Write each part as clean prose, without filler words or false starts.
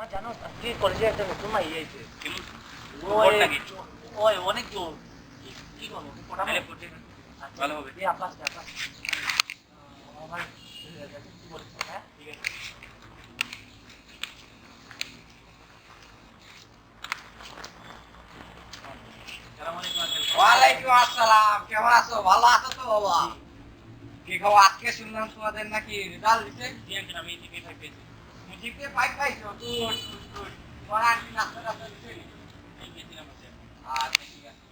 আমার জানো আজকে কলেজে একটা নতুন মাই আইছে ওই অনেক জোর কি করবো ভালো হবে আপাস আমার কি বলছো হ্যাঁ ঠিক আছে ওয়ালাইকুম আসসালাম, কেমন আছো? ভালো আছো তো বাবা? কি খবর? আজকে শুনলাম তোমাদের নাকি রেজাল্ট দিছে। আমি জিপে ফাইভ পেয়েছি জিপে 5 পাইছো? Good good good. তোমার আন্টি নাস্তা টাস্তা দিছে নি? আচ্ছা ঠিক আছে।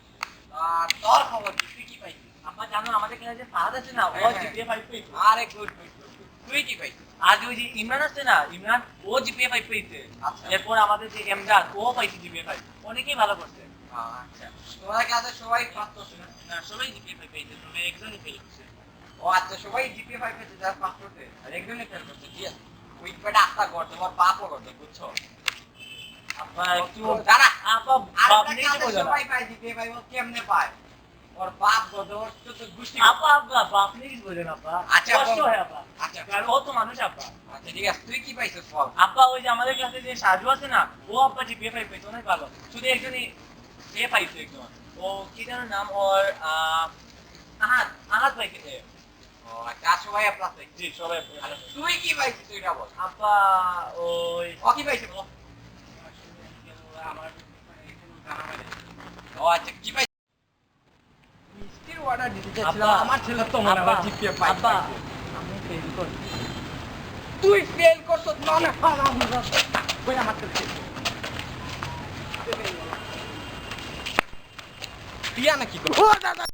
আর তোর খবর কি? তুই কি পাইছিস? আপনার জানো আমাদের ক্লাসে ফাহাদ আছে না ও জিপিএ 5 পেয়েছে আরে গুড গুড গুড। তুই কি পাইছিস? আর ওই যে ইমরান আছে না ইমরান ও জিপিএ 5 পেয়েছে আচ্ছা। এরপর আমাদের যে এমদাদ ও পাইছে জিপিএ 5 অনেকেই ভালো করছে আচ্ছা। তোমাদের ক্লাসে সবাই পাস করছে না? না সবাই জিপিএ 5 পেয়েছে তবে একজনই ফেল করছে ও আচ্ছা, সবাই জিপে 5 পেয়েছে, যারা পাস করছে আর একজনই ফেল করছে। ঠিক আছে, ওই পেটা আশা কর, তোমার পাপও করছে, বুঝছো? আপা একটু দাঁড়া, আপা আর বাপ একটা নেই ক্লাসে বোঝা না সবাই পায় জিপে 5, ও কেমনে পায়? ওর বাপ গদ, ওর তো গুষ্টি। আপা বাপ নেই বোঝা না আপা আচ্ছা, কষ্ট হয় আপা আচ্ছা। আর ও তো মানুষ আপা আচ্ছা ঠিক আছে, তুই কি পাইছিস বল? আপা ওই যে আমাদের ক্লাসে যে সাজু আছে না ও আপা জিপিএ 5 পেয়েছে অনেক ভালো শুধু একজনই এ পাইছে একজন ও কি যেন নাম ওর আহাত পাইছে ও আচ্ছা, আর সবাই আপনার পাইছে? জি সবাই আচ্ছা, তুই কি পাইছিস তুইটা বল? আপা ওই ও কি পাইছে বল? ও আচ্ছা, কি পাইছিস? মিষ্টির অর্ডার দিতে চাইছিলাম, আপা, আমার ছেলে তো মনে হয় জিপিএ 5 আপা পাইছে। আমি ফেল করি তুই ফেল করছিস মানে হারাম কই আমার ছেলে দিয়া নাকি? ও দাদা